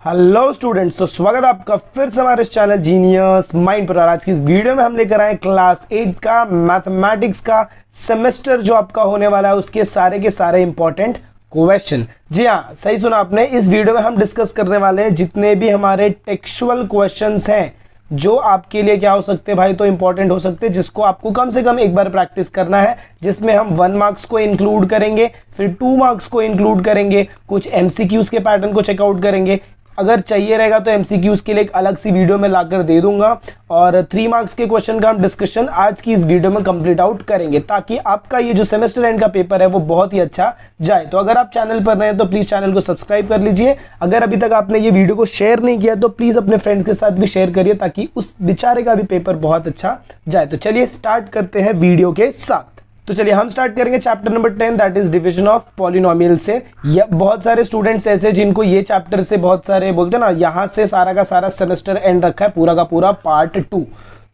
Hello students, तो स्वागत है आपका फिर से हमारे इस चैनल जीनियस माइंड पर। आज की इस वीडियो में हम लेकर आए क्लास 8 का मैथमेटिक्स का सेमेस्टर जो आपका होने वाला है उसके सारे के सारे इंपॉर्टेंट क्वेश्चन। जी हाँ, सही सुना आपने। इस वीडियो में हम डिस्कस करने वाले हैं जितने भी हमारे टेक्सुअल क्वेश्चंस हैं जो आपके लिए क्या हो सकते हैं भाई, तो इंपॉर्टेंट हो सकते हैं, जिसको आपको कम से कम एक बार प्रैक्टिस करना है, जिसमें हम 1 मार्क्स को इंक्लूड करेंगे, फिर 2 मार्क्स को इंक्लूड करेंगे, कुछ एमसीक्यूज के पैटर्न को चेकआउट करेंगे। अगर चाहिए रहेगा तो एमसीक्यूज के लिए एक अलग सी वीडियो में लाकर दे दूंगा, और 3 मार्क्स के क्वेश्चन का हम डिस्कशन आज की इस वीडियो में कंप्लीट आउट करेंगे, ताकि आपका ये जो सेमेस्टर एंड का पेपर है वो बहुत ही अच्छा जाए। तो अगर आप चैनल पर नए हैं तो प्लीज चैनल को सब्सक्राइब कर लीजिए। अगर अभी तक आपने ये वीडियो को शेयर नहीं किया तो प्लीज अपने फ्रेंड्स के साथ भी शेयर करिए, ताकि उस बेचारे का भी पेपर बहुत अच्छा जाए। तो चलिए स्टार्ट करते हैं वीडियो के साथ। तो चलिए हम स्टार्ट करेंगे chapter number 10, that is division of polynomial से। बहुत सारे स्टूडेंट्स ऐसे जिनको ये चैप्टर से बहुत सारे बोलते हैं ना, यहाँ से सारा का सारा सेमेस्टर एंड रखा है, पूरा का पूरा पार्ट 2।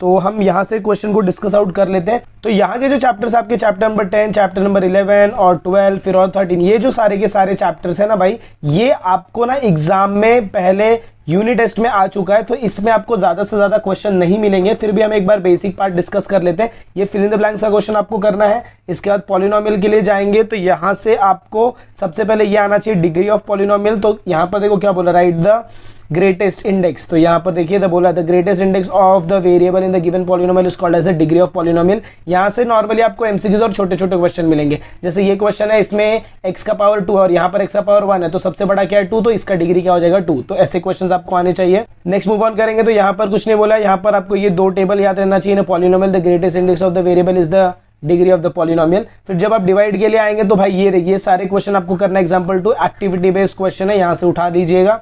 तो हम यहाँ से क्वेश्चन को डिस्कस आउट कर लेते हैं। तो यहाँ के जो चैप्टर्स आपके चैप्टर नंबर 10, चैप्टर नंबर 11 और 12 फिर और 13, ये जो सारे के सारे चैप्टर्स है ना भाई, ये आपको ना एग्जाम में पहले यूनिट टेस्ट में आ चुका है, तो इसमें आपको ज्यादा से ज्यादा क्वेश्चन नहीं मिलेंगे। फिर भी हम एक बार बेसिक पार्ट डिस्कस कर लेते हैं। ये फिल इन द ब्लैंक्स का क्वेश्चन आपको करना है। इसके बाद पॉलिनोमियल के लिए जाएंगे, तो यहाँ से आपको सबसे पहले ये आना चाहिए डिग्री ऑफ पॉलिनोमियल। तो यहाँ पर देखो क्या बोला, राइट द ग्रेटेस्ट इंडेक्स। तो यहाँ पर देखिए बोला the greatest index of the variable in the given polynomial is called as the degree of polynomial. यहाँ से नॉर्मली आपको एमसीक्यूज और छोटे छोटे क्वेश्चन मिलेंगे। जैसे ये क्वेश्चन है, इसमें x का पावर 2 और यहाँ पर x का पावर 1 है, तो सबसे बड़ा क्या है 2, तो इसका डिग्री क्या हो जाएगा 2। तो ऐसे क्वेश्चन आपको आने चाहिए। नेक्स्ट मूव ऑन करेंगे, तो यहाँ पर कुछ नहीं बोला, यहाँ पर आपको ये 2 टेबल याद रहना चाहिए। Polynomial the greatest index of the variable is the degree of the polynomial. फिर जब आप डिवाइड के लिए आएंगे तो भाई ये देखिए सारे क्वेश्चन आपको करना है। एग्जाम्पल 2 एक्टिविटी बेस्ड क्वेश्चन है, यहाँ से उठा दीजिएगा।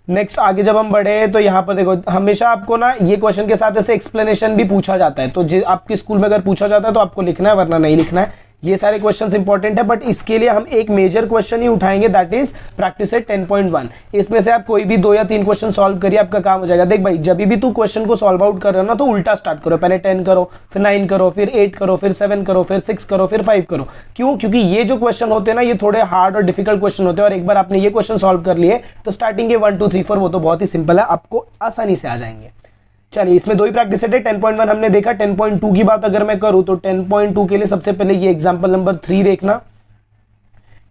नेक्स्ट आगे जब हम बढ़े तो यहाँ पर देखो, हमेशा आपको ना ये क्वेश्चन के साथ ऐसे एक्सप्लेनेशन भी पूछा जाता है, तो आपके स्कूल में अगर पूछा जाता है तो आपको लिखना है, वरना नहीं लिखना है। ये सारे क्वेश्चंस इंपॉर्टेंट है, बट इसके लिए हम एक मेजर क्वेश्चन ही उठाएंगे, दैट इज प्रैक्टिस सेट 10.1। इसमें से आप कोई भी 2 या 3 क्वेश्चन सॉल्व करिए, आपका काम हो जाएगा। देख भाई, जब भी तू क्वेश्चन को सॉल्व आउट कर रहे हो ना, तो उल्टा स्टार्ट करो। पहले 10 करो, फिर 9 करो, फिर 8 करो, फिर 7 करो, फिर 6 करो, फिर 5 करो। क्यों? क्योंकि ये जो क्वेश्चन होते हैं ना, ये थोड़े हार्ड और डिफिकल्ट क्वेश्चन होते हैं, और एक बार आपने ये क्वेश्चन सॉल्व कर लिए तो स्टार्टिंग के 1 2 3 4 वो तो बहुत ही सिंपल है, आपको आसानी से आ जाएंगे। चलिए, इसमें 2 ही प्रैक्टिस सेट है। 10.1 हमने देखा। 10.2 की बात अगर मैं करूं तो 10.2 के लिए सबसे पहले ये एग्जांपल नंबर 3 देखना।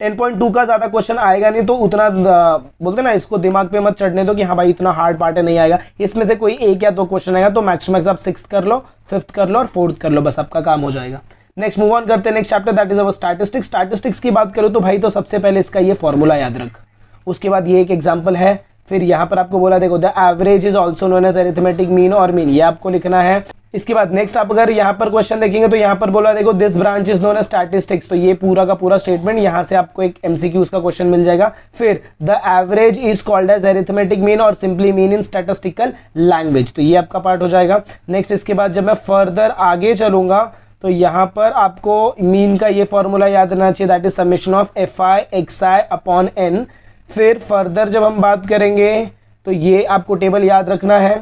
10.2 का ज्यादा क्वेश्चन आएगा नहीं, तो उतना बोलते ना, इसको दिमाग पे मत चढ़ने दो कि हाँ भाई इतना हार्ड पार्ट है, नहीं आएगा। इसमें से कोई 1 या 2 क्वेश्चन आएगा, तो मैक्सिमम आप 6th कर लो, 5th कर लो और 4th कर लो, बस आपका काम हो जाएगा। नेक्स्ट मूव ऑन करते हैं next chapter, that is our statistics. Statistics की बात करूं तो भाई, तो सबसे पहले इसका ये फॉर्मूला याद रख। उसके बाद ये एक एग्जाम्पल है। फिर यहाँ पर आपको बोला, देखो the average is also known as arithmetic mean और मीन, ये आपको लिखना है। इसके बाद नेक्स्ट आप अगर यहाँ पर क्वेश्चन देखेंगे तो यहाँ पर बोला, देखो this branch is known as statistics. तो ये पूरा का पूरा स्टेटमेंट, यहाँ से आपको एक एमसीक्यूज का क्वेश्चन मिल जाएगा। फिर the average is called as arithmetic mean और simply mean in statistical language, तो ये आपका पार्ट हो जाएगा। नेक्स्ट इसके बाद जब मैं फर्दर आगे चलूंगा तो यहाँ पर आपको मीन का ये फॉर्मूला याद रहना चाहिए, that is summation of F I X I upon N. फिर फर्दर जब हम बात करेंगे तो ये आपको टेबल याद रखना है।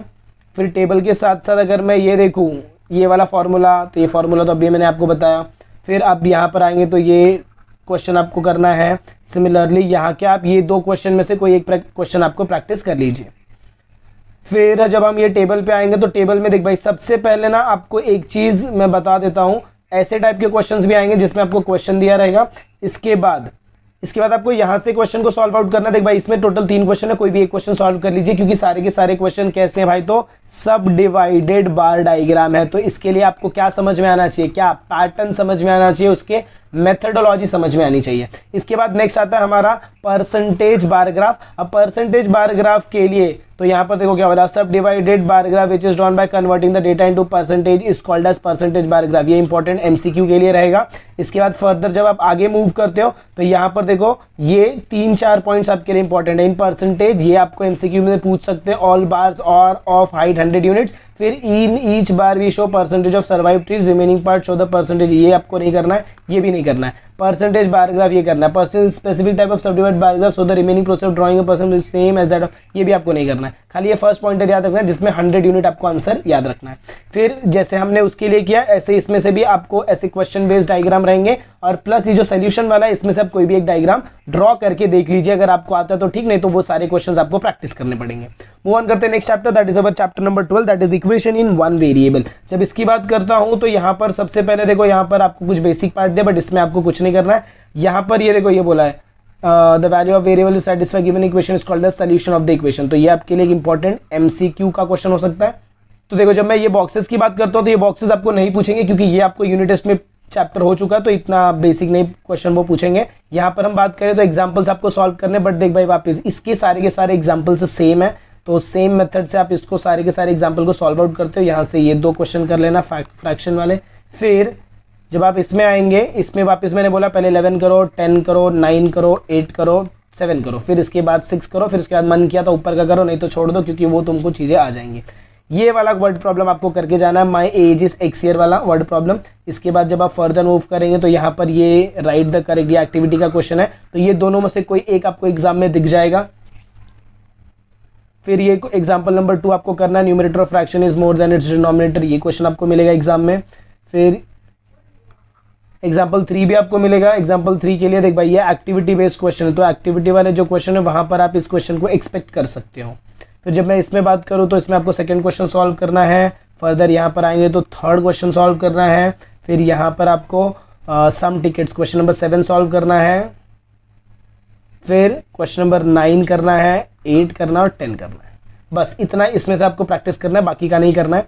फिर टेबल के साथ साथ अगर मैं ये देखूँ ये वाला फॉर्मूला, तो ये फॉर्मूला तो अभी मैंने आपको बताया। फिर अब यहाँ पर आएंगे तो ये क्वेश्चन आपको करना है। सिमिलरली यहाँ के आप ये 2 क्वेश्चन में से कोई एक क्वेश्चन आपको प्रैक्टिस कर लीजिए। फिर जब हम ये टेबल पे आएंगे तो टेबल में देख भाई, सबसे पहले ना आपको एक चीज़ मैं बता देता हूँ, ऐसे टाइप के क्वेश्चंस भी आएंगे जिसमें आपको क्वेश्चन दिया रहेगा। इसके बाद आपको यहाँ से क्वेश्चन को सॉल्व आउट करना। देख भाई, इसमें टोटल 3 क्वेश्चन है, कोई भी एक क्वेश्चन सॉल्व कर लीजिए, क्योंकि सारे के सारे क्वेश्चन कैसे हैं भाई, तो सब डिवाइडेड बार डायग्राम है। तो इसके लिए आपको क्या समझ में आना चाहिए, क्या पैटर्न समझ में आना चाहिए, उसके मेथडोलॉजी समझ में आनी चाहिए। इसके बाद नेक्स्ट आता है हमारा परसेंटेज बार ग्राफ। अब परसेंटेज बार ग्राफ के लिए तो यहाँ पर देखो क्या बोला, subdivided bar graph which is drawn by converting the data into percentage is called as percentage bar graph. ये इंपॉर्टेंट एमसीक्यू के लिए रहेगा। इसके बाद फर्दर जब आप आगे मूव करते हो तो यहाँ पर देखो ये 3-4 पॉइंट्स आपके लिए इंपॉर्टेंट है। इन परसेंटेज ये आपको एमसीक्यू में पूछ सकते हैं, all bars are of height 100 units. फिर in each bar we show percentage of survive trees, remaining part show the percentage, ये आपको नहीं करना है, ये भी नहीं करना है। परसेंटेज बार ग्राफ ये करना है, percentage specific type of subdivide bar graph so the remaining process of drawing percentage same as that of, ये भी आपको नहीं करना है। खाली ये फर्स्ट पॉइंटर याद रखना है जिसमें 100 यूनिट आपको आंसर याद रखना है। फिर जैसे हमने उसके लिए किया ऐसे इसमें से भी आपको ऐसे क्वेश्चन बेस्ड डायग्राम रहेंगे, और प्लस ये जो सोल्यूशन वाला है इसमें से आप कोई भी एक डायग्राम ड्रॉ करके देख लीजिए, अगर आपको आता है तो ठीक, नहीं तो वो सारे क्वेश्चंस आपको प्रैक्टिस करने पड़ेंगे। मूव ऑन करते हैं next chapter, that is our chapter number 12, that is equation in one variable. जब इसकी बात करता हूं तो यहाँ पर सबसे पहले देखो, यहाँ पर आपको कुछ बेसिक पार्ट दिया, बट इसमें आपको कुछ नहीं करना है। यहाँ पर ये देखो, ये बोला है the value of variable is satisfy given equation is called the solution of the equation. तो ये आपके लिए एक इंपॉर्टेंट एमसीक्यू का क्वेश्चन हो सकता है। तो देखो, जब मैं ये बॉक्सेस की बात करता हूँ तो ये बॉक्सेस आपको नहीं पूछेंगे, क्योंकि ये आपको यूनिट टेस्ट में चैप्टर हो चुका है, तो इतना बेसिक नहीं क्वेश्चन वो पूछेंगे। यहाँ पर हम बात करें तो एग्जाम्पल्स आपको सॉल्व करने, बट देख भाई वापस इसके सारे के सारे एग्जाम्पल्स सेम है, तो सेम मेथड से आप इसको सारे के सारे एग्जाम्पल को सॉल्व आउट करते हो। यहाँ से ये 2 क्वेश्चन कर लेना फ्रैक्शन वाले। फिर जब आप इसमें आएंगे, इसमें वापस मैंने बोला पहले 11 करो, 10 करो, 9 करो, 8 करो, 7 करो, फिर इसके बाद 6 करो, फिर इसके बाद मन किया तो ऊपर का करो, नहीं तो छोड़ दो, क्योंकि वो तुमको चीज़ें आ जाएंगी। ये वाला वर्ड प्रॉब्लम आपको करके जाना है, my age is x year वाला वर्ड प्रॉब्लम। इसके बाद जब आप फर्दर मूव करेंगे तो यहाँ पर ये राइट द करेक्ट एक्टिविटी का क्वेश्चन है, तो ये दोनों में से कोई एक आपको एग्जाम में दिख जाएगा। फिर ये एग्जाम्पल नंबर 2 आपको करना है, numerator of fraction is more than it's denominator, ये क्वेश्चन आपको मिलेगा एग्जाम में। फिर एग्जाम्पल 3 भी आपको मिलेगा। एग्जाम्पल 3 के लिए देख भाई ये एक्टिविटी बेस्ड क्वेश्चन है, तो एक्टिविटी वाले जो क्वेश्चन है वहां पर आप इस क्वेश्चन को एक्सपेक्ट कर सकते हो। फिर जब मैं इसमें बात करूँ तो इसमें आपको सेकंड क्वेश्चन सॉल्व करना है। फर्दर यहाँ पर आएंगे तो थर्ड क्वेश्चन सॉल्व करना है। फिर यहाँ पर आपको some tickets question number 7 solve करना है। फिर क्वेश्चन नंबर 9 करना है, 8 करना है और 10 करना है। बस इतना इसमें से आपको प्रैक्टिस करना है, बाकी का नहीं करना है।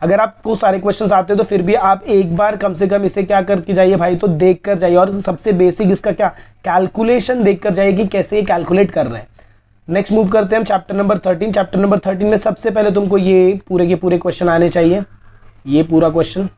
अगर आपको सारे क्वेश्चंस आते हैं तो फिर भी आप एक बार कम से कम इसे क्या करके जाइए भाई, तो देख कर जाइए, और सबसे बेसिक इसका क्या कैलकुलेशन देख कर जाइए कि कैसे ये कैलकुलेट कर रहे हैं। नेक्स्ट मूव करते हैं हम चैप्टर नंबर 13। चैप्टर नंबर 13 में सबसे पहले तुमको ये पूरे के पूरे क्वेश्चन आने चाहिए, ये पूरा क्वेश्चन।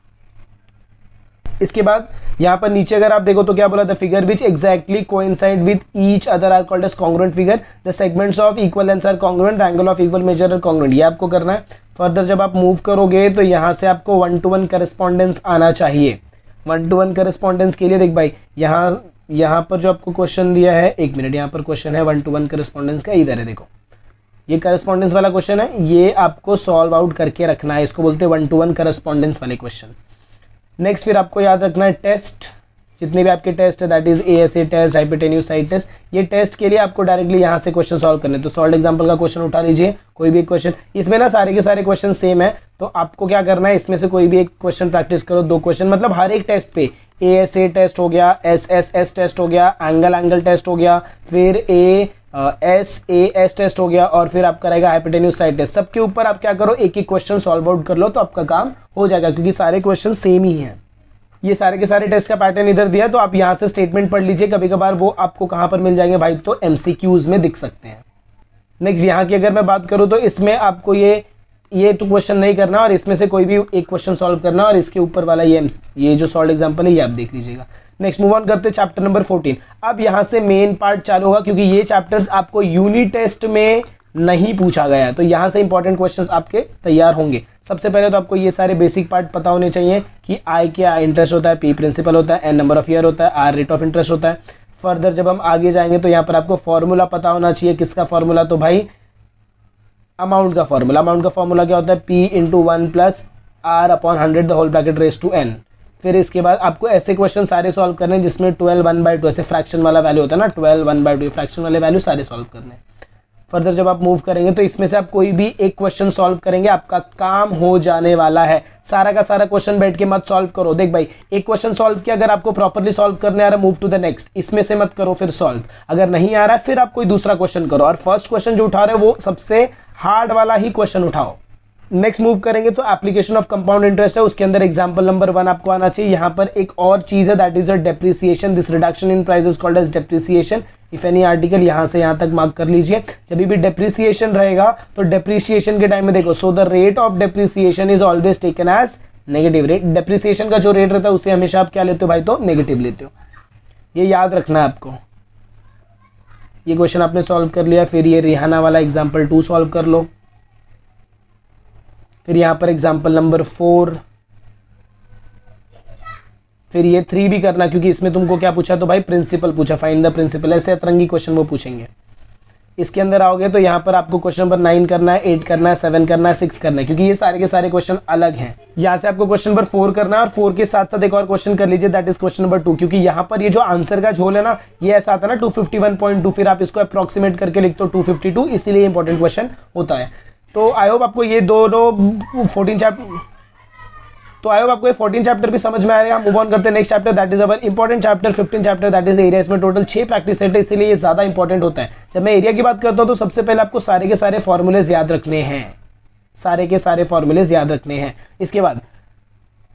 इसके बाद यहाँ पर नीचे अगर आप देखो तो क्या बोला, the figure which exactly coincide with each other are called as congruent figure, the segments of equal length are congruent, the angle of equal measure are congruent, ये आपको करना है। फर्दर जब आप मूव करोगे तो यहाँ से आपको 1-to-1 करस्पॉन्डेंस आना चाहिए। 1-to-1 करस्पॉन्डेंस के लिए देख भाई यहाँ पर जो आपको क्वेश्चन दिया है, 1 मिनट, यहाँ पर क्वेश्चन है 1-to-1 करस्पॉन्डेंस का, इधर है देखो, ये करस्पॉन्डेंस वाला क्वेश्चन है, ये आपको सॉल्व आउट करके रखना है, इसको बोलते हैं 1-to-1 करस्पॉन्डेंस वाले क्वेश्चन। नेक्स्ट फिर आपको याद रखना है टेस्ट, जितने भी आपके टेस्ट है, that is ASA test, hypotenuse side test, ये टेस्ट के लिए आपको डायरेक्टली यहाँ से क्वेश्चन सॉल्व करने। तो सॉल्व एग्जांपल का क्वेश्चन उठा लीजिए, कोई भी एक क्वेश्चन, इसमें ना सारे के सारे क्वेश्चन सेम है, तो आपको क्या करना है, इसमें से कोई भी एक क्वेश्चन प्रैक्टिस करो, 2 क्वेश्चन, मतलब हर एक टेस्ट पे एएसए टेस्ट हो गया, एसएसएस टेस्ट हो गया, एंगल टेस्ट हो गया, फिर एसएएस टेस्ट हो गया, और फिर आपका रहेगा हाइपोटेन्यूसाइड टेस्ट। सबके ऊपर आप क्या करो, एक एक क्वेश्चन सॉल्व आउट कर लो, तो आपका काम हो जाएगा, क्योंकि सारे क्वेश्चन सेम ही हैं। ये सारे के सारे टेस्ट का पैटर्न इधर दिया, तो आप यहाँ से स्टेटमेंट पढ़ लीजिए, कभी कभार वो आपको कहाँ पर मिल जाएंगे भाई, तो एमसीक्यूज में दिख सकते हैं। नेक्स्ट यहाँ की अगर मैं बात करूँ तो इसमें आपको ये तो क्वेश्चन नहीं करना, और इसमें से कोई भी एक क्वेश्चन सॉल्व करना, और इसके ऊपर वाला ये जो सॉल्व एग्जाम्पल है ये आप देख लीजिएगा। नेक्स्ट मूव ऑन करते हैं चैप्टर नंबर 14। अब यहाँ से मेन पार्ट चालू होगा, क्योंकि ये चैप्टर्स आपको यूनिट टेस्ट में नहीं पूछा गया है, तो यहाँ से इंपॉर्टेंट क्वेश्चंस आपके तैयार होंगे। सबसे पहले तो आपको ये सारे बेसिक पार्ट पता होने चाहिए कि आई क्या इंटरेस्ट होता है, पी प्रिंसिपल होता है, एन नंबर ऑफ ईयर होता है, आर रेट ऑफ इंटरेस्ट होता है। फर्दर जब हम आगे जाएंगे तो यहाँ पर आपको फॉर्मूला पता होना चाहिए, किसका फॉर्मूला, तो भाई अमाउंट का फॉर्मूला। अमाउंट का फॉर्मूला क्या होता है, P × 1 + R/100 the whole bracket raise to n। फिर इसके बाद आपको ऐसे क्वेश्चन सारे सॉल्व करने हैं जिसमें 12 1/2 ऐसे फ्रैक्शन वाला वैल्यू होता है ना, 12 1/2 फ्रैक्शन वाले वैल्यू सारे सॉल्व करने हैं। फर्दर जब आप मूव करेंगे तो इसमें से आप कोई भी एक क्वेश्चन सॉल्व करेंगे, आपका काम हो जाने वाला है। सारा का सारा क्वेश्चन बैठ के मत सॉल्व करो। देख भाई, एक क्वेश्चन सॉल्व किया, अगर आपको प्रॉपर्ली सॉल्व करने आ रहा है, मूव टू द नेक्स्ट, इसमें से मत करो फिर सॉल्व। अगर नहीं आ रहा है फिर आप कोई दूसरा क्वेश्चन करो, और फर्स्ट क्वेश्चन जो उठा रहे हो वो सबसे हार्ड वाला ही क्वेश्चन उठाओ। नेक्स्ट मूव करेंगे तो एप्लीकेशन ऑफ कंपाउंड इंटरेस्ट है, उसके अंदर एग्जांपल नंबर 1 आपको आना चाहिए। यहाँ पर एक और चीज है, that is a depreciation. This reduction in price is called as depreciation. If any article, यहाँ से यहाँ तक मार्क कर लीजिए। जब भी डेप्रिसिएशन रहेगा तो डेप्रिसिएशन के टाइम में देखो, so the rate of depreciation is always taken as negative rate. Depreciation का जो रेट रहता है उसे हमेशा आप क्या लेते हो भाई, तो नेगेटिव लेते हो। ये याद रखना है आपको। ये क्वेश्चन आपने सॉल्व कर लिया, फिर ये रिहाना वाला एग्जाम्पल 2 सॉल्व कर लो। फिर यहाँ पर एग्जाम्पल नंबर 4, फिर ये 3 भी करना, क्योंकि इसमें तुमको क्या पूछा तो भाई प्रिंसिपल पूछा, फाइंड द प्रिंसिपल, ऐसे अतरंगी क्वेश्चन वो पूछेंगे। इसके अंदर आओगे तो यहाँ पर आपको क्वेश्चन नंबर 9 करना है, 8 करना है, 7 करना है, 6 करना है, क्योंकि ये सारे के सारे क्वेश्चन अलग हैं। यहाँ से आपको क्वेश्चन नंबर 4 करना है और 4 के साथ साथ एक और क्वेश्चन कर लीजिए, दैट इज क्वेश्चन नंबर 2, क्योंकि यहाँ पर ये जो आंसर का झोल है ना, ये ऐसा आता है ना 251.2, फिर आप इसको अप्रोक्सीमेट करके लिखते हो 252, इसीलिए इंपॉर्टेंट क्वेश्चन होता है। तो आई होप आपको ये दोनों 14 चैप्टर भी समझ में आएगा। मूव ऑन करते हैं next chapter, that is our important chapter 15 chapter, that is area. इसमें टोटल 6 प्रैक्टिस सेट है, इसीलिए ये ज्यादा इंपॉर्टेंट होता है। जब मैं एरिया की बात करता हूं तो सबसे पहले आपको सारे के सारे फॉर्मूलेज याद रखने हैं, सारे के सारे फॉर्मूलेज याद रखने हैं। इसके बाद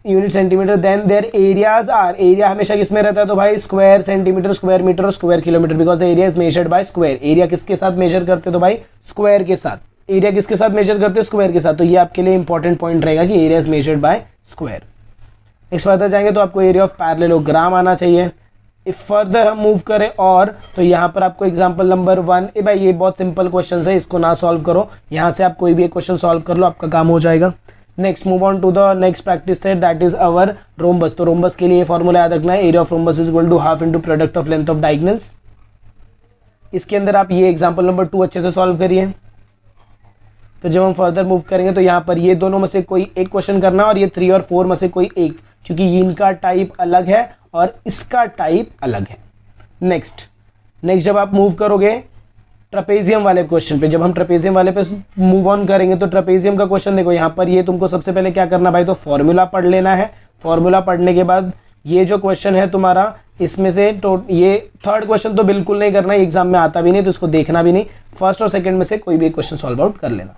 unit centimetre, then their areas are, area हमेशा किसमें रहता है तो भाई स्क्वायर सेंटीमीटर, स्क्वायर मीटर और square kilometre, because the area is measured by square. Area किसके साथ मेजर करते तो भाई स्क्वायर के साथ, एरिया किसके साथ मेजर करते हैं स्क्वायर के साथ, तो ये आपके लिए इंपॉर्टेंट पॉइंट रहेगा कि area is measured by square. Next further जाएंगे तो आपको एरिया ऑफ पैरेललोग्राम आना चाहिए। इफ फर्दर हम मूव करें और तो यहाँ पर आपको एग्जांपल नंबर 1, भाई ये बहुत सिंपल क्वेश्चन है, इसको ना सॉल्व करो, यहाँ से आप कोई भी एक क्वेश्चन सॉल्व कर लो, आपका काम हो जाएगा। Next move on to the next practice set, that is our rhombus. तो रोम्बस के लिए फॉर्मूला याद रखना है, area of rhombus is equal to half into product of length of diagonals. इसके अंदर आप ये एग्जाम्पल नंबर 2 अच्छे से सॉल्व करिए। फिर जब हम फर्दर मूव करेंगे तो यहाँ पर ये दोनों में से कोई एक क्वेश्चन करना और ये 3 और 4 में से कोई एक, क्योंकि इनका टाइप अलग है और इसका टाइप अलग है। नेक्स्ट जब आप मूव करोगे ट्रेपेजियम वाले क्वेश्चन पे, जब हम ट्रेपेजियम वाले पे मूव ऑन करेंगे तो ट्रेपेजियम का क्वेश्चन देखो, यहाँ पर ये तुमको सबसे पहले क्या करना भाई, तो फॉर्मूला पढ़ लेना है। फॉर्मूला पढ़ने के बाद ये जो क्वेश्चन है तुम्हारा, इसमें से ये थर्ड क्वेश्चन तो बिल्कुल नहीं करना, एग्जाम में आता भी नहीं तो इसको देखना भी नहीं, फर्स्ट और सेकंड में से कोई भी एक क्वेश्चन सॉल्व आउट कर लेना।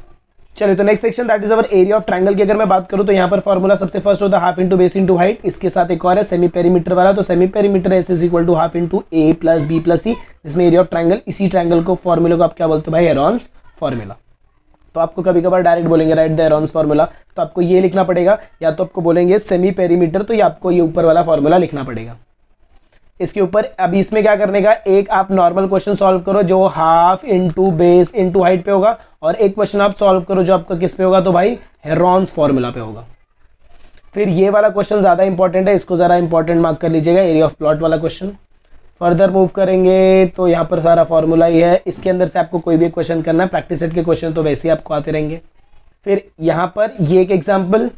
चलिए तो next section, that is our area of triangle की अगर मैं बात करूं तो यहाँ पर फॉर्मूला सबसे फर्स्ट होता है half into base into height. इसके साथ एक और है सेमी पेरीमीटर वाला, तो semi perimeter S is equal to half into A plus B plus C, जिसमें एरिया ऑफ ट्रायंगल, इसी ट्रायंगल को फॉर्मूले को आप क्या बोलते हो भाई, हेरॉन्स फॉर्मूला। तो आपको कभी कभार डायरेक्ट बोलेंगे राइट द हेरॉन्स फॉर्मूला, तो आपको ये लिखना पड़ेगा, या तो आपको बोलेंगे सेमी पेरीमीटर, तो ये आपको ये ऊपर वाला फॉर्मूला लिखना पड़ेगा। इसके ऊपर अभी इसमें क्या करने का, एक आप नॉर्मल क्वेश्चन सॉल्व करो जो half into base into height पे होगा, और एक क्वेश्चन आप सॉल्व करो जो आपका किस पे होगा तो भाई हेरॉन्स फॉर्मूला पे होगा। फिर ये वाला क्वेश्चन ज्यादा इंपॉर्टेंट है, इसको जरा इंपॉर्टेंट मार्क कर लीजिएगा, एरिया ऑफ प्लॉट वाला क्वेश्चन। फर्दर मूव करेंगे तो यहाँ पर सारा फॉर्मूला ही है, इसके अंदर से आपको कोई भी क्वेश्चन करना है, प्रैक्टिस सेट के क्वेश्चन तो वैसे ही आपको आते रहेंगे। फिर यहाँ पर ये एक एग्जाम्पल,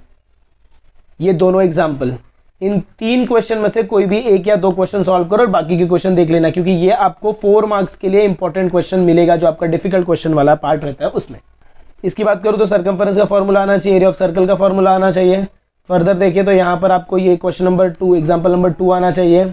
ये दोनों एग्जाम्पल, इन 3 क्वेश्चन में से कोई भी एक या 2 क्वेश्चन सॉल्व करो और बाकी के क्वेश्चन देख लेना, क्योंकि ये आपको 4 मार्क्स के लिए इंपॉर्टेंट क्वेश्चन मिलेगा, जो आपका डिफिकल्ट क्वेश्चन वाला पार्ट रहता है उसमें। इसकी बात करूँ तो सर्कमफरेंस का फॉर्मूला आना चाहिए, एरिया ऑफ सर्कल का फॉर्मूला आना चाहिए। फर्दर देखिए तो यहाँ पर आपको ये क्वेश्चन नंबर 2, एग्जाम्पल नंबर 2 आना चाहिए।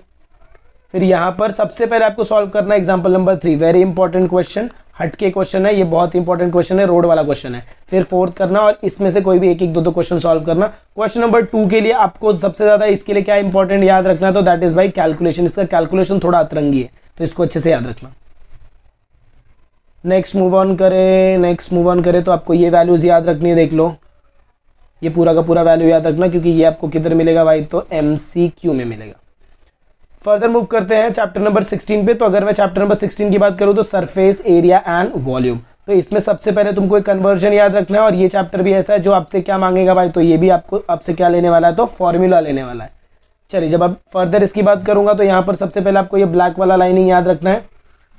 फिर यहाँ पर सबसे पहले आपको सॉल्व करना है example number 3, very important question, हटके क्वेश्चन है, ये बहुत इंपॉर्टेंट क्वेश्चन है, रोड वाला क्वेश्चन है। फिर 4th करना और इसमें से कोई भी एक 2 क्वेश्चन सॉल्व करना। क्वेश्चन नंबर 2 के लिए आपको सबसे ज्यादा इसके लिए क्या इंपॉर्टेंट याद रखना है, तो दैट इज भाई कैलकुलेशन। इसका कैलकुलेशन थोड़ा अतरंगी है, तो इसको अच्छे से याद रखना। नेक्स्ट मूव ऑन करें तो आपको ये वैल्यूज याद रखनी है, देख लो ये पूरा का पूरा वैल्यू याद रखना, क्योंकि ये आपको किधर मिलेगा भाई, तो MCQ में मिलेगा। फर्दर मूव करते हैं चैप्टर नंबर 16 पे, तो अगर मैं चैप्टर नंबर 16 की बात करूं तो सरफेस एरिया एंड वॉल्यूम, तो इसमें सबसे पहले तुमको एक कन्वर्जन याद रखना है, और ये चैप्टर भी ऐसा है जो आपसे क्या मांगेगा भाई, तो ये भी आपको आपसे क्या लेने वाला है, तो फॉर्मूला लेने वाला है। चलिए जब आप फर्दर इसकी बात करूंगा तो यहाँ पर सबसे पहले आपको ये ब्लैक वाला लाइनिंग याद रखना है।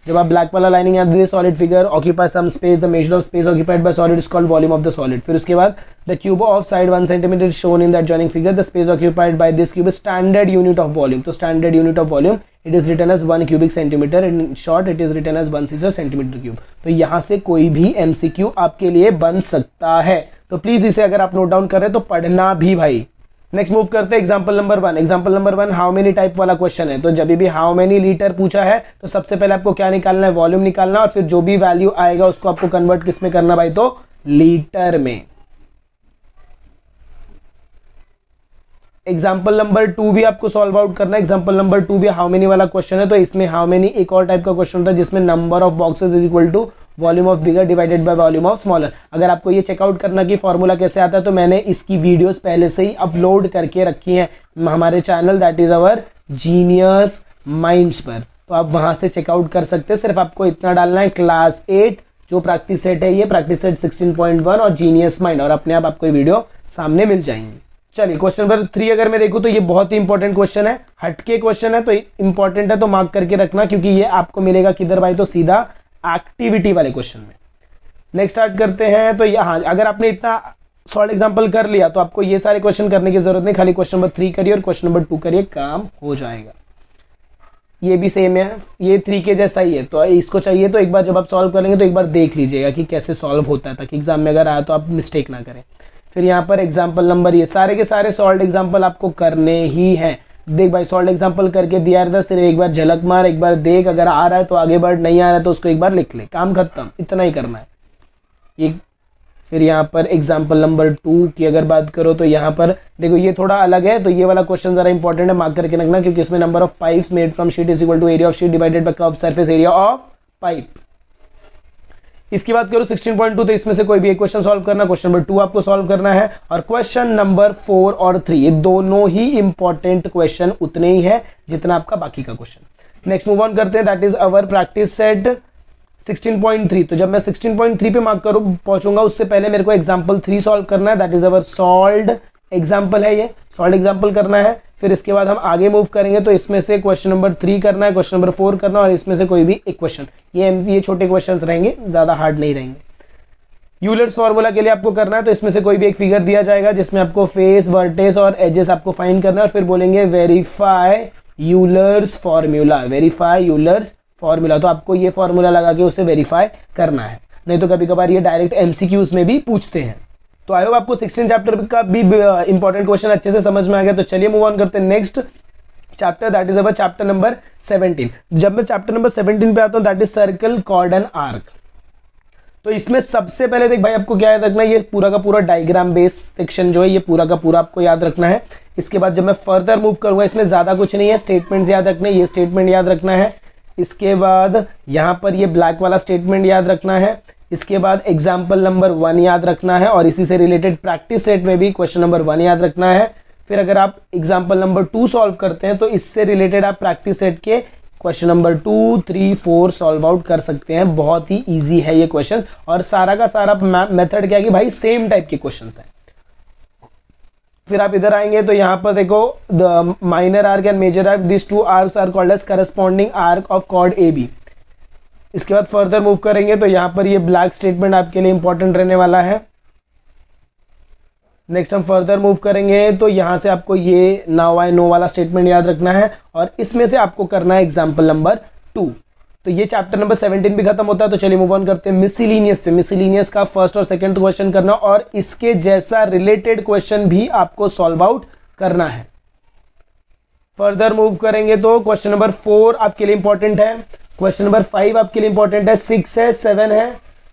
जब आप ब्लैक वाला लाइनिंग याद दीजिए, solid figure occupy some space, the measure of space occupied by solid is called volume of the solid. फिर उसके बाद the cube of side 1 centimetre is shown in that joining figure, the space occupied by this cube is standard unit of volume. तो standard unit of volume it is written as 1 cubic centimetre, in short it is written as 1 सीजर centimetre cube. तो यहाँ से कोई भी MCQ आपके लिए बन सकता है, तो प्लीज इसे अगर आप नोट डाउन कर रहे हैं तो पढ़ना भी भाई। नेक्स्ट मूव करते हैं example number 1। Example number 1 how many type वाला क्वेश्चन है, तो जब भी हाउ मेनी लीटर पूछा है तो सबसे पहले आपको क्या निकालना है, वॉल्यूम निकालना, और फिर जो भी वैल्यू आएगा उसको आपको कन्वर्ट किस में करना भाई, तो लीटर में। एग्जाम्पल नंबर 2 भी आपको सॉल्व आउट करना है। एग्जाम्पल नंबर 2 भी हाउ मेनी वाला क्वेश्चन है, तो इसमें हाउ मेनी एक और टाइप का क्वेश्चन होता है जिसमें number of boxes is equal to volume of bigger divided by volume of smaller. अगर आपको ये चेकआउट करना कि फॉर्मूला कैसे आता है तो मैंने इसकी वीडियोस पहले से ही अपलोड करके रखी हैं हमारे channel that is our genius minds पर, तो आप वहां से चेकआउट कर सकते हैं। सिर्फ आपको इतना डालना है क्लास 8 जो प्रैक्टिस सेट है ये प्रैक्टिस सेट 16.1 और जीनियस माइंड, और अपने आप आपको ये वीडियो सामने मिल जाएंगी। चलिए क्वेश्चन नंबर 3 अगर मैं देखूं तो ये बहुत ही इंपॉर्टेंट क्वेश्चन है, हटके क्वेश्चन है तो इंपॉर्टेंट है तो मार्क करके रखना, क्योंकि ये आपको मिलेगा किधर भाई, तो सीधा एक्टिविटी वाले क्वेश्चन में। नेक्स्ट स्टार्ट करते हैं। तो यहाँ अगर आपने इतना सॉल्व एग्जांपल कर लिया तो आपको ये सारे क्वेश्चन करने की जरूरत नहीं, खाली क्वेश्चन नंबर 3 करिए और क्वेश्चन नंबर 2 करिए, काम हो जाएगा। ये भी सेम है, ये 3 के जैसा ही है, तो इसको चाहिए तो एक बार जब आप सॉल्व करेंगे तो एक बार देख लीजिएगा कि कैसे सॉल्व होता है, ताकि एग्जाम में अगर आया तो आप मिस्टेक ना करें। फिर यहाँ पर एग्जाम्पल नंबर, ये सारे के सारे सॉल्व एग्जाम्पल आपको करने ही हैं। देख भाई सॉल्व एग्जाम्पल करके दिया रहता, सिर्फ एक बार झलक मार, एक बार देख, अगर आ रहा है तो आगे बढ़, नहीं आ रहा है तो उसको एक बार लिख ले, काम खत्म, इतना ही करना है ये। फिर यहाँ पर एग्जाम्पल नंबर 2 की अगर बात करो तो यहाँ पर देखो ये थोड़ा अलग है, तो ये वाला क्वेश्चन जरा इंपॉर्टेंट है, मार्क करके रखना, क्योंकि इसमें number of pipes made from sheet is equal to area of sheet divided by curve surface area of pipe. इसकी बात करो 16.2, तो इसमें से कोई भी एक क्वेश्चन सॉल्व करना, क्वेश्चन नंबर 2 आपको सॉल्व करना है, और क्वेश्चन नंबर 4 और 3 ये दोनों ही इंपॉर्टेंट क्वेश्चन उतने ही है जितना आपका बाकी का क्वेश्चन। नेक्स्ट मूव ऑन करते हैं, that is our practice set 16.3। तो जब मैं 16.3 पे मार्क करूँ पहुंचूंगा उससे पहले मेरे को एग्जाम्पल 3 सॉल्व करना है, that is our solved example है, ये सॉल्व एग्जाम्पल करना है। फिर इसके बाद हम आगे मूव करेंगे, तो इसमें से क्वेश्चन नंबर 3 करना है, क्वेश्चन नंबर 4 करना है, और इसमें से कोई भी एक क्वेश्चन, ये छोटे क्वेश्चन रहेंगे, ज्यादा हार्ड नहीं रहेंगे। यूलर्स फॉर्मूला के लिए आपको करना है, तो इसमें से कोई भी एक फिगर दिया जाएगा जिसमें आपको फेस, वर्टेक्स और एजेस आपको फाइंड करना है, और फिर बोलेंगे verify Euler's formula, verify Euler's formula, तो आपको ये फॉर्मूला लगा के उसे वेरीफाई करना है, नहीं तो कभी कभार ये डायरेक्ट एमसीक्यूज में भी पूछते हैं। तो आई होप आपको 16 चैप्टर का भी इंपॉर्टेंट क्वेश्चन अच्छे से समझ में आ गया। तो चलिए मूव ऑन करते हैं next chapter, that is our chapter number 17। जब मैं चैप्टर नंबर 17 पे आता हूं, that is circle, chord and arc. तो इसमें सबसे पहले देख भाई आपको क्या याद रखना है, ये पूरा का पूरा डायग्राम बेस सेक्शन जो है ये पूरा का पूरा आपको याद रखना है। इसके बाद जब मैं फर्दर मूव करूंगा, इसमें ज्यादा कुछ नहीं है, स्टेटमेंट्स याद रखने, ये स्टेटमेंट याद रखना है। इसके बाद यहाँ पर ये ब्लैक वाला स्टेटमेंट याद रखना है। इसके बाद एग्जाम्पल नंबर 1 याद रखना है, और इसी से रिलेटेड प्रैक्टिस सेट में भी क्वेश्चन नंबर 1 याद रखना है। फिर अगर आप एग्जाम्पल नंबर 2 सॉल्व करते हैं तो इससे रिलेटेड आप प्रैक्टिस सेट के क्वेश्चन नंबर 2, 3, 4 सॉल्व आउट कर सकते हैं। बहुत ही ईजी है ये क्वेश्चन, और सारा का सारा मेथड क्या है कि भाई सेम टाइप के क्वेश्चन है। फिर आप इधर आएंगे तो यहाँ पर देखो the minor arc and major arc, this 2 arcs are called as corresponding arc of chord A B. इसके बाद फर्दर मूव करेंगे तो यहाँ पर ये ब्लैक स्टेटमेंट आपके लिए इंपॉर्टेंट रहने वाला है। नेक्स्ट हम फर्दर मूव करेंगे तो यहाँ से आपको ये नाउ आई नो वाला स्टेटमेंट याद रखना है, और इसमें से आपको करना है एग्जाम्पल नंबर 2। तो ये चैप्टर नंबर 17 भी खत्म होता है। तो चलिए मूव ऑन करते हैं मिसलिनियस पे। मिसलिनियस का फर्स्ट और सेकंड क्वेश्चन करना, और इसके जैसा रिलेटेड क्वेश्चन भी आपको सॉल्व आउट करना है। फर्दर मूव करेंगे तो क्वेश्चन नंबर 4 आपके लिए इंपॉर्टेंट है, क्वेश्चन नंबर 5 आपके लिए इंपॉर्टेंट है, 6 है, 7 है,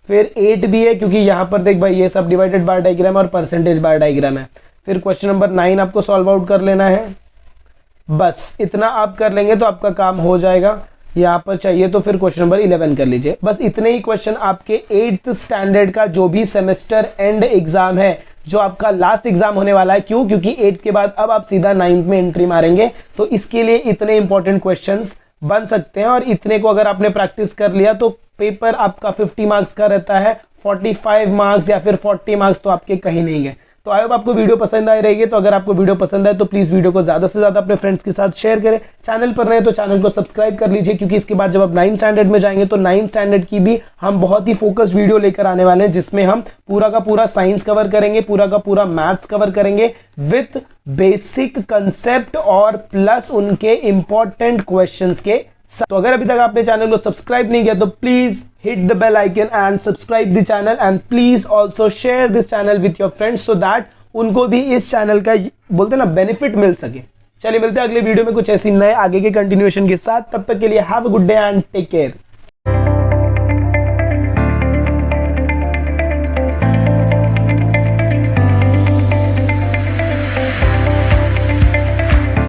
फिर 8 भी है, क्योंकि यहां पर देख भाई ये सब डिवाइडेड बार डायग्राम और परसेंटेज बार डायग्राम है। फिर क्वेश्चन नंबर 9 आपको सॉल्व आउट कर लेना है। बस इतना आप कर लेंगे तो आपका काम हो जाएगा। यहाँ पर चाहिए तो फिर क्वेश्चन नंबर 11 कर लीजिए। बस इतने ही क्वेश्चन आपके 8th स्टैंडर्ड का जो भी सेमेस्टर एंड एग्जाम है, जो आपका लास्ट एग्जाम होने वाला है। क्यों? क्योंकि 8th के बाद अब आप सीधा 9th में एंट्री मारेंगे, तो इसके लिए इतने इंपॉर्टेंट क्वेश्चंस बन सकते हैं। और इतने को अगर आपने प्रैक्टिस कर लिया तो पेपर आपका 50 मार्क्स का रहता है, 45 मार्क्स या फिर 40 मार्क्स तो आपके कहीं नहीं गए। तो आई होप आपको वीडियो पसंद आई रहेगी। तो अगर आपको वीडियो पसंद आए तो प्लीज वीडियो को ज्यादा से ज्यादा अपने फ्रेंड्स के साथ शेयर करें। चैनल पर रहे तो चैनल को सब्सक्राइब कर लीजिए, क्योंकि इसके बाद जब आप 9th स्टैंडर्ड में जाएंगे तो 9th स्टैंडर्ड की भी हम बहुत ही फोकस्ड वीडियो लेकर आने वाले हैं, जिसमें हम पूरा का पूरा साइंस कवर करेंगे, पूरा का पूरा मैथ्स कवर करेंगे विथ बेसिक कंसेप्ट और प्लस उनके इंपॉर्टेंट क्वेश्चंस के। तो अगर अभी तक आपने चैनल को सब्सक्राइब नहीं किया तो please hit the bell icon and subscribe the channel, and please also share this channel with your friends so that उनको भी इस चैनल का बोलते ना बेनिफिट मिल सके। चलिए मिलते हैं अगले वीडियो में कुछ ऐसी नए आगे के कंटिन्यूएशन के साथ। तब तक के लिए have a good day and take care.